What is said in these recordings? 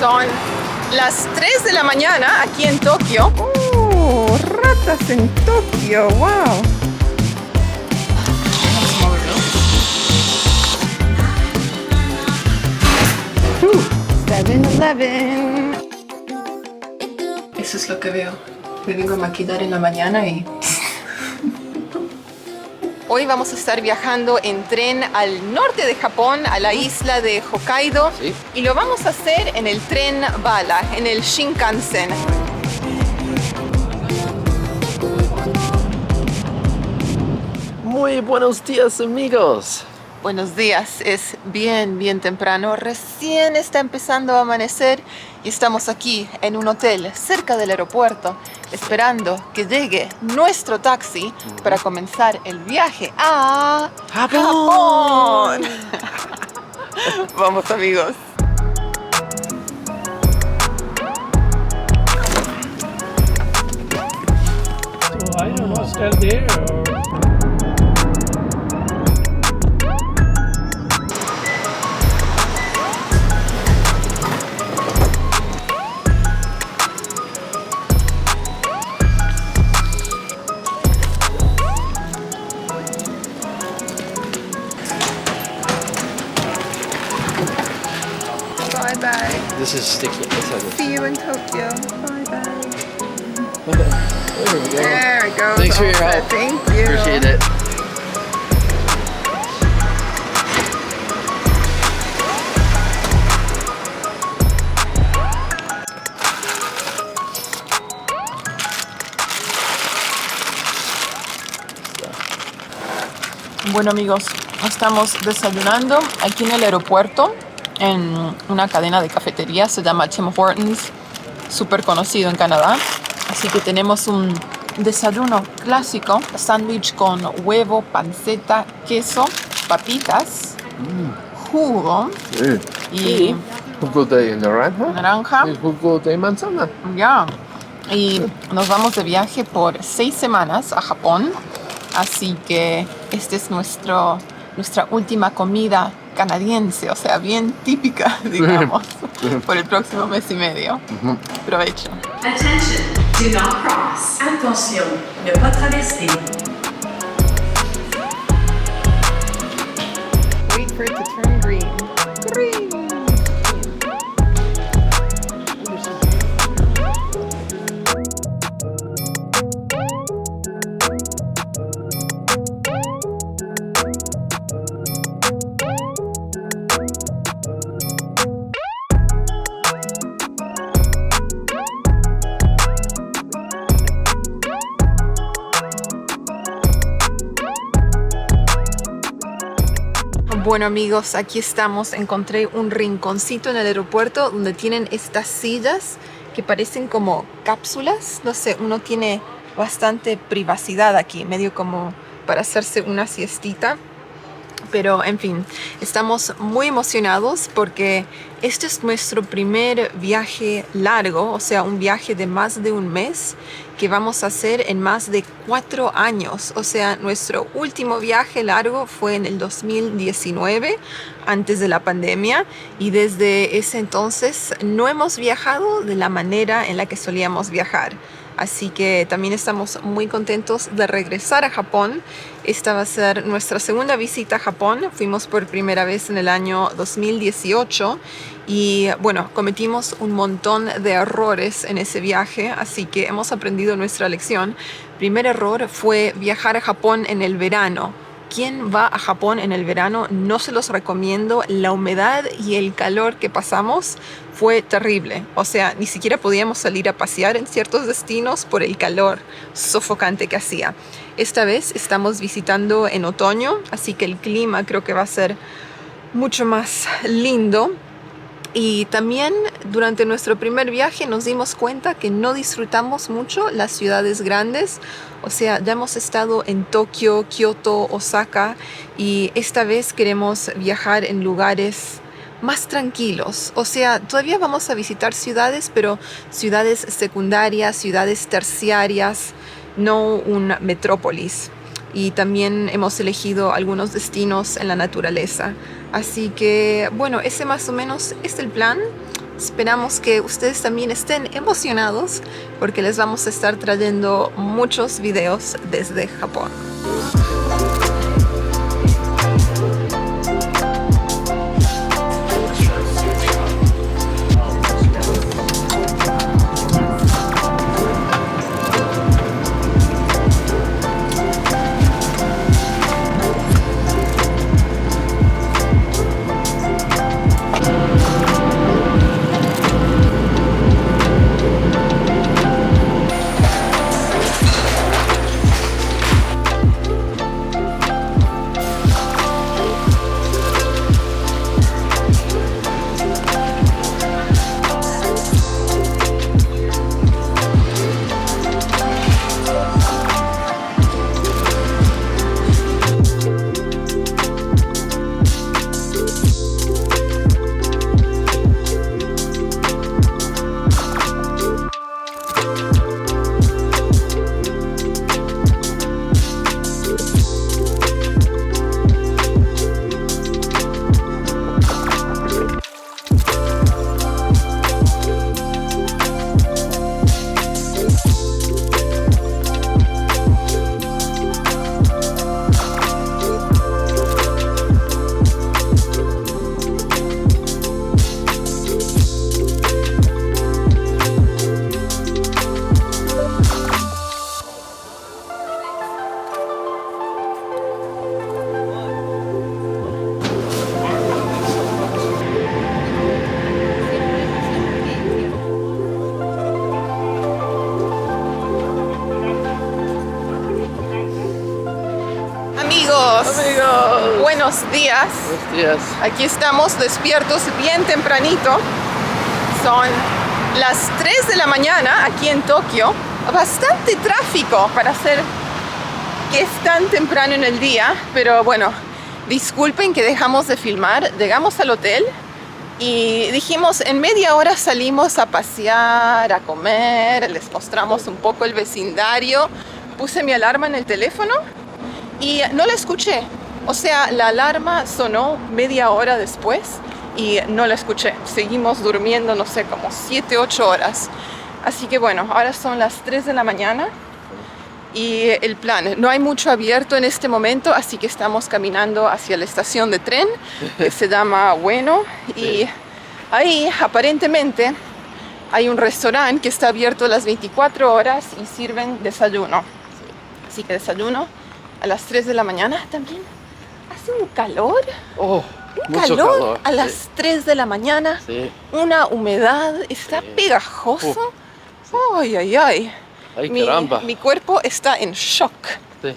Son las 3 de la mañana aquí en Tokio. ¡Oh! Ratas en Tokio, wow. 7-Eleven. Eso es lo que veo. Me vengo a maquillar en la mañana y... Hoy vamos a estar viajando en tren al norte de Japón, a la isla de Hokkaido. ¿Sí? Y lo vamos a hacer en el tren bala, en el Shinkansen. Muy buenos días, amigos. Buenos días, es bien temprano, recién está empezando a amanecer y estamos aquí en un hotel cerca del aeropuerto esperando que llegue nuestro taxi para comenzar el viaje a Japón. Vamos, amigos. So I don't know, still there or... Bye bye. This is sticky. Let's have this. See you in Tokyo. Bye bye. There we go. There it goes. Thanks for your All help. set. Thank you. Appreciate it. Bueno, amigos, estamos desayunando aquí en el aeropuerto en una cadena de cafeterías, se llama Tim Hortons, súper conocido en Canadá. Así que tenemos un desayuno clásico, sándwich con huevo, panceta, queso, papitas, jugo y Jugo de naranja. naranja. Y jugo de manzana. Ya. Y nos vamos de viaje por 6 semanas a Japón. Así que esta es nuestra última comida canadiense, o sea, bien típica, digamos, por el próximo mes y medio. Provecho. Attention, do not cross. Attention, ne pas traverser. Wait for it to turn green. Green. Bueno, amigos, aquí estamos. Encontré un rinconcito en el aeropuerto donde tienen estas sillas que parecen como cápsulas. No sé, uno tiene bastante privacidad aquí, medio como para hacerse una siestita. Pero, en fin, estamos muy emocionados porque este es nuestro primer viaje largo, o sea, un viaje de más de un mes que vamos a hacer en más de 4 años. O sea, nuestro último viaje largo fue en el 2019, antes de la pandemia, y desde ese entonces no hemos viajado de la manera en la que solíamos viajar. Así que también estamos muy contentos de regresar a Japón. Esta va a ser nuestra segunda visita a Japón. Fuimos por primera vez en el año 2018 y bueno, cometimos un montón de errores en ese viaje, así que hemos aprendido nuestra lección. Primer error fue viajar a Japón en el verano. ¿Quién va a Japón en el verano? No se los recomiendo. La humedad y el calor que pasamos fue terrible. O sea, ni siquiera podíamos salir a pasear en ciertos destinos por el calor sofocante que hacía. Esta vez estamos visitando en otoño, así que el clima creo que va a ser mucho más lindo. Y también durante nuestro primer viaje nos dimos cuenta que no disfrutamos mucho las ciudades grandes. O sea, ya hemos estado en Tokio, Kioto, Osaka y esta vez queremos viajar en lugares más tranquilos. O sea, todavía vamos a visitar ciudades, pero ciudades secundarias, ciudades terciarias, no una metrópolis. Y también hemos elegido algunos destinos en la naturaleza. Así que, bueno, ese más o menos es el plan. Esperamos que ustedes también estén emocionados porque les vamos a estar trayendo muchos videos desde Japón. Buenos días. Buenos días. Aquí estamos despiertos bien tempranito. Son las 3 de la mañana aquí en Tokio. Bastante tráfico para hacer que es tan temprano en el día. Pero bueno, disculpen que dejamos de filmar. Llegamos al hotel y dijimos en media hora salimos a pasear, a comer. Les mostramos un poco el vecindario. Puse mi alarma en el teléfono y no la escuché. O sea, la alarma sonó media hora después y no la escuché. Seguimos durmiendo, no sé, como 7, 8 horas. Así que bueno, ahora son las 3 de la mañana y el plan. No hay mucho abierto en este momento, así que estamos caminando hacia la estación de tren que se llama Ueno. Y ahí aparentemente hay un restaurante que está abierto las 24 horas y sirven desayuno. Así que desayuno a las 3 de la mañana también. Hace un calor, Oh, un mucho calor a sí. las 3 de la mañana, Sí. una humedad, está Sí. pegajoso. Ay, ay, ay. Ay, caramba. Mi cuerpo está en shock. Sí.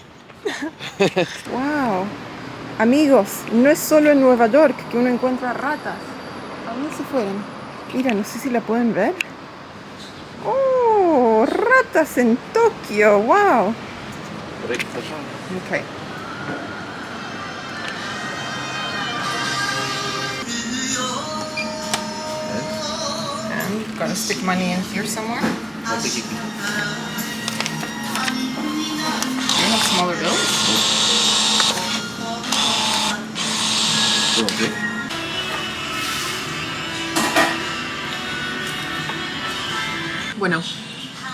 Wow. Amigos, no es solo en Nueva York que uno encuentra ratas. ¿A dónde se fueron? Mira, no sé si la pueden ver. Oh, ratas en Tokio. Wow. Okay. And gotta stick money in here somewhere. Do you have smaller bills? Bueno,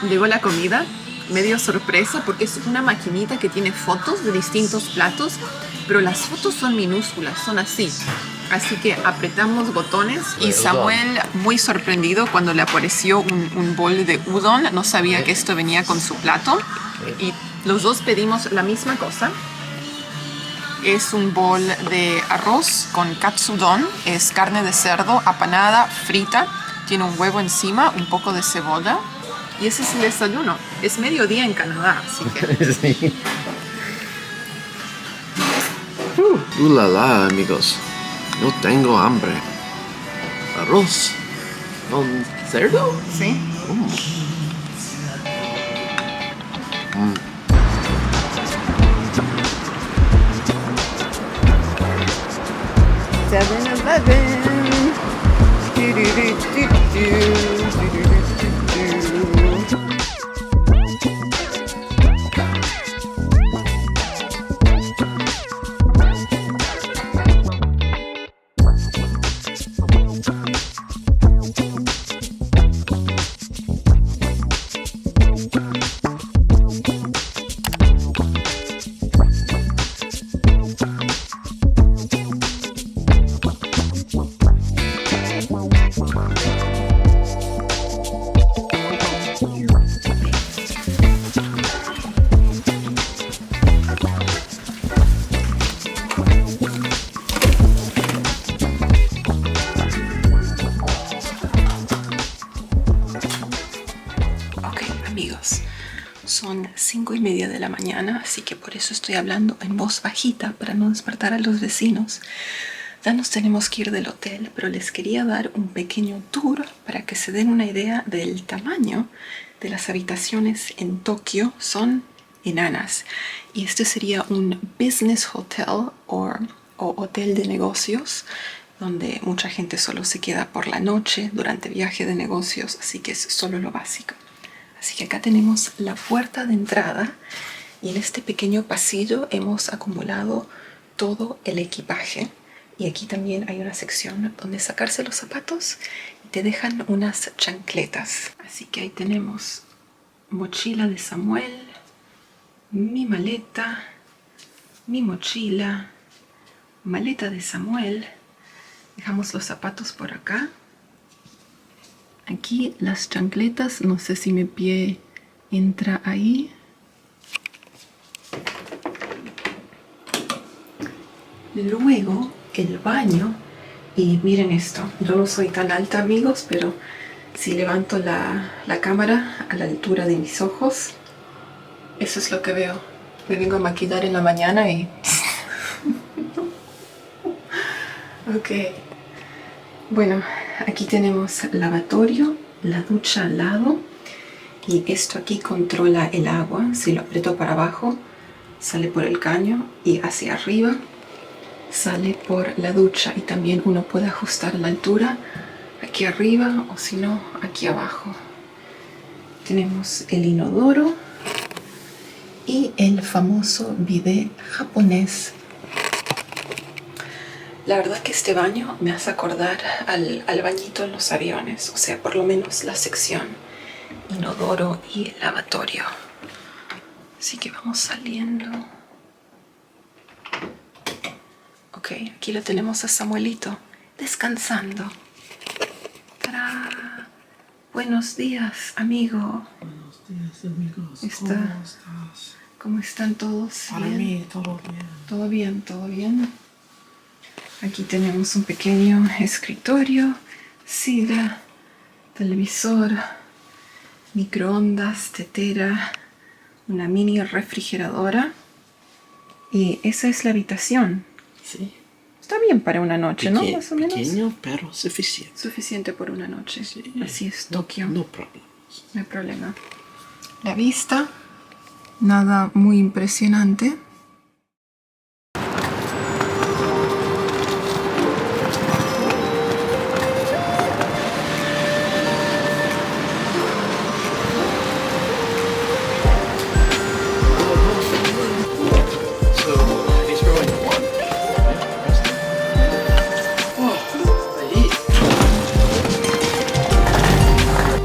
llegó la comida, medio sorpresa porque es una maquinita que tiene fotos de distintos platos, pero las fotos son minúsculas, son así. Así que apretamos botones y Samuel, muy sorprendido cuando le apareció un bol de udon, no sabía que esto venía con su plato. Y los dos pedimos la misma cosa. Es un bol de arroz con katsudon, es carne de cerdo apanada, frita, tiene un huevo encima, un poco de cebolla. Y ese es el desayuno. Es mediodía en Canadá, así que... Sí. La, amigos. No tengo hambre. Arroz con cerdo. ¿Sí? de la mañana, así que por eso estoy hablando en voz bajita para no despertar a los vecinos. Ya nos tenemos que ir del hotel, pero les quería dar un pequeño tour para que se den una idea del tamaño de las habitaciones en Tokio. Son enanas. Y este sería un business hotel o hotel de negocios, donde mucha gente solo se queda por la noche durante viaje de negocios, así que es solo lo básico. Así que acá tenemos la puerta de entrada y en este pequeño pasillo hemos acumulado todo el equipaje. Y aquí también hay una sección donde sacarse los zapatos y te dejan unas chancletas. Así que ahí tenemos mochila de Samuel, mi maleta, mi mochila, maleta de Samuel. Dejamos los zapatos por acá. Aquí las chancletas, no sé si mi pie entra ahí. Luego el baño. Y miren esto, yo no soy tan alta, amigos, pero si levanto la cámara a la altura de mis ojos, eso es lo que veo. Me vengo a maquillar en la mañana y... Ok. Bueno, aquí tenemos lavatorio, la ducha al lado. Y esto aquí controla el agua. Si lo aprieto para abajo, sale por el caño y hacia arriba sale por la ducha. Y también uno puede ajustar la altura aquí arriba o si no, aquí abajo. Tenemos el inodoro y el famoso bidet japonés. La verdad que este baño me hace acordar al bañito en los aviones, o sea, por lo menos la sección inodoro y lavatorio. Así que vamos saliendo. Ok, aquí lo tenemos a Samuelito descansando. ¡Tarán! Buenos días, amigo. Buenos días, amigos. ¿Cómo estás? ¿Cómo están todos? Para ¿Bien? mí, todo bien. ¿Todo bien? ¿Todo bien? Aquí tenemos un pequeño escritorio, silla, televisor, microondas, tetera, una mini refrigeradora. Y esa es la habitación. Sí. Está bien para una noche, ¿no? Más o menos. Pequeño, pero suficiente. Suficiente por una noche. Sí. Así es Tokio. No problemas. No hay problema. La vista, nada muy impresionante. So, he's growing one. Ahí.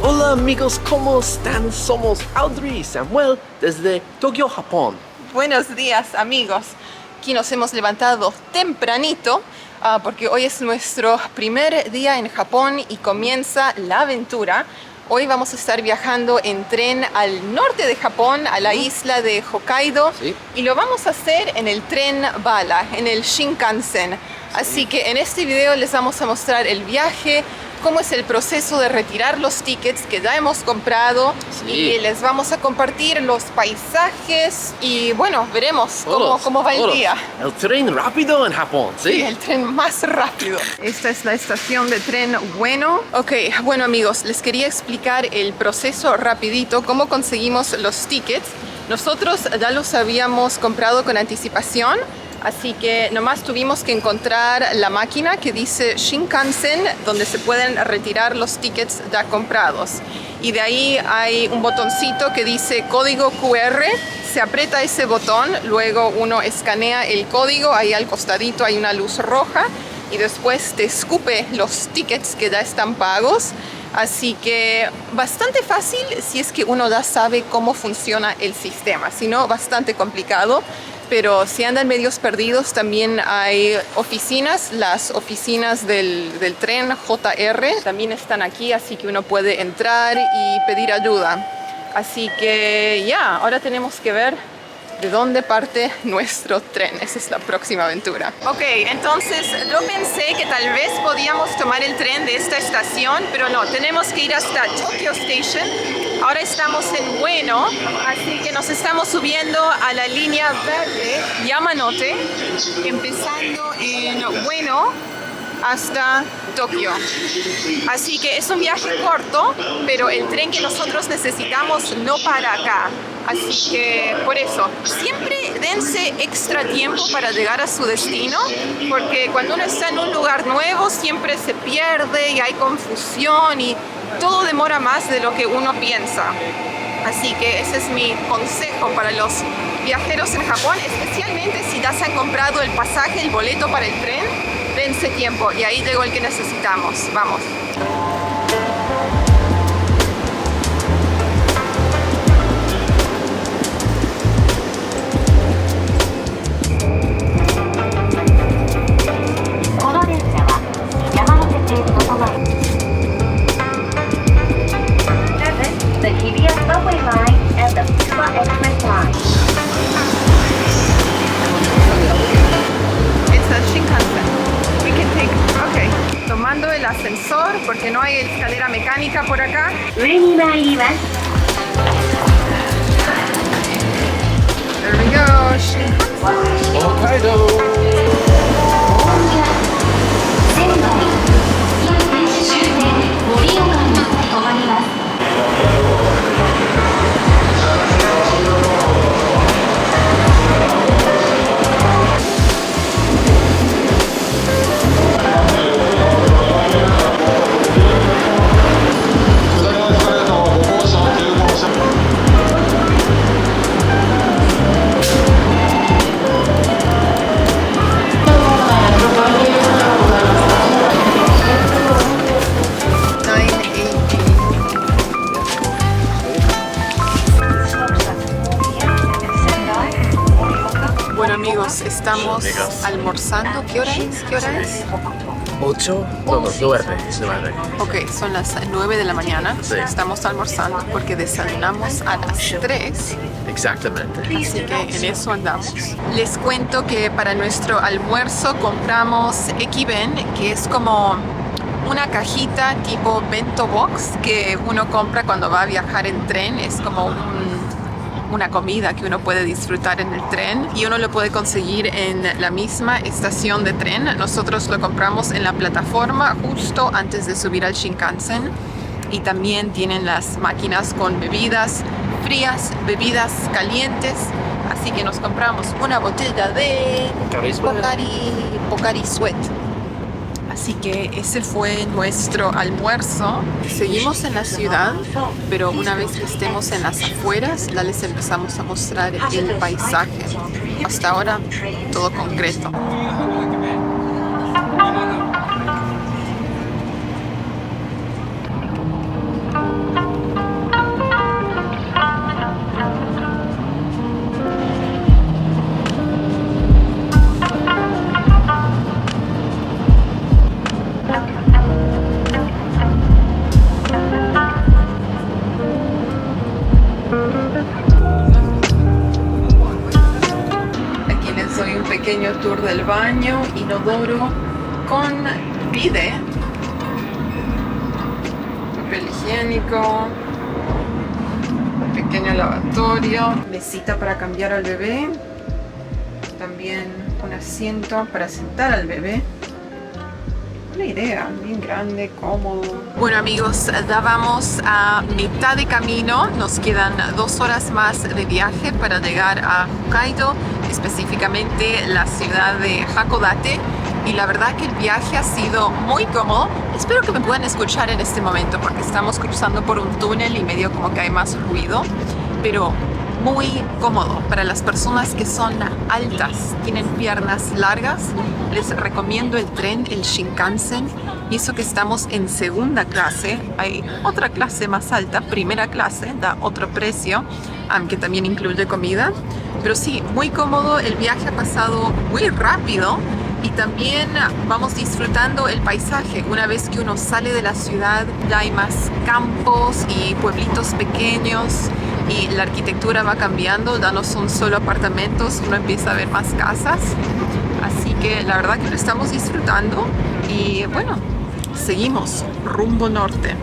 Hola amigos, ¿cómo están? Somos Audrey y Samuel desde Tokio, Japón. Buenos días, amigos. Aquí nos hemos levantado tempranito porque hoy es nuestro primer día en Japón y comienza la aventura. Hoy vamos a estar viajando en tren al norte de Japón, a la isla de Hokkaido. Sí. Y lo vamos a hacer en el tren bala, en el Shinkansen. Así que en este video les vamos a mostrar el viaje, cómo es el proceso de retirar los tickets que ya hemos comprado. Sí. Y les vamos a compartir los paisajes y bueno, veremos Todos, cómo va el todos. día. El tren rápido en Japón, Sí, ¿sí? el tren más rápido. Esta es la estación de tren Ueno. Ok, bueno amigos, les quería explicar el proceso rapidito, cómo conseguimos los tickets. Nosotros ya los habíamos comprado con anticipación, así que nomás tuvimos que encontrar la máquina que dice Shinkansen, donde se pueden retirar los tickets ya comprados. Y de ahí hay un botoncito que dice código QR. Se aprieta ese botón, luego uno escanea el código, ahí al costadito hay una luz roja y después te escupe los tickets que ya están pagos. Así que bastante fácil si es que uno ya sabe cómo funciona el sistema, si no bastante complicado. Pero si andan medios perdidos, también hay oficinas. Las oficinas del tren JR también están aquí, así que uno puede entrar y pedir ayuda. Así que ya, ahora tenemos que ver de dónde parte nuestro tren. Esa es la próxima aventura. Ok, entonces yo pensé que tal vez podíamos tomar el tren de esta estación, pero no, tenemos que ir hasta Tokyo Station. Ahora estamos en Ueno, así que nos estamos subiendo a la línea verde Yamanote, empezando en Ueno hasta Tokio. Así que es un viaje corto, pero el tren que nosotros necesitamos no para acá. Así que por eso, siempre dense extra tiempo para llegar a su destino, porque cuando uno está en un lugar nuevo siempre se pierde y hay confusión y todo demora más de lo que uno piensa. Así que ese es mi consejo para los viajeros en Japón, especialmente si ya se han comprado el pasaje, el boleto para el tren, dense tiempo y ahí llegó el que necesitamos. Vamos. The Hibiya Subway Line and the Tsuba Express Line. It's a Shinkansen. We can take, okay. Tomando el ascensor porque no hay escalera mecánica por acá. 上に参ります。 There we go. Shinkansen. Hokkaido! 仙台、京電子終点盛岡に停まります。 Bueno amigos, estamos almorzando. ¿Qué hora es? ¿Qué hora es? 8, no, 9. Ok, son las 9 de la mañana. Sí. Estamos almorzando porque desayunamos a las 3. Exactamente. Así que en eso andamos. Les cuento que para nuestro almuerzo compramos Ekiben, que es como una cajita tipo bento box que uno compra cuando va a viajar en tren. Es como una comida que uno puede disfrutar en el tren y uno lo puede conseguir en la misma estación de tren. Nosotros lo compramos en la plataforma justo antes de subir al Shinkansen, y también tienen las máquinas con bebidas frías, bebidas calientes, así que nos compramos una botella de Pocari Sweat. Así que ese fue nuestro almuerzo. Seguimos en la ciudad, pero una vez que estemos en las afueras, ya les empezamos a mostrar el paisaje. Hasta ahora, todo concreto. Pequeño tour del baño, inodoro con bide, papel higiénico, pequeño lavatorio, mesita para cambiar al bebé, también un asiento para sentar al bebé. Una idea, bien grande, cómodo. Bueno amigos, ya vamos a mitad de camino, nos quedan 2 horas más de viaje para llegar a Hokkaido, específicamente la ciudad de Hakodate, y la verdad que el viaje ha sido muy cómodo. Espero que me puedan escuchar en este momento porque estamos cruzando por un túnel y medio como que hay más ruido, pero muy cómodo para las personas que son altas, tienen piernas largas. Les recomiendo el tren, el Shinkansen, y eso que estamos en segunda clase. Hay otra clase más alta, primera clase, da otro precio, que también incluye comida. Pero sí, muy cómodo, el viaje ha pasado muy rápido y también vamos disfrutando el paisaje. Una vez que uno sale de la ciudad, ya hay más campos y pueblitos pequeños y la arquitectura va cambiando, ya no son solo apartamentos, uno empieza a ver más casas. Así que la verdad que lo estamos disfrutando y bueno, seguimos rumbo norte.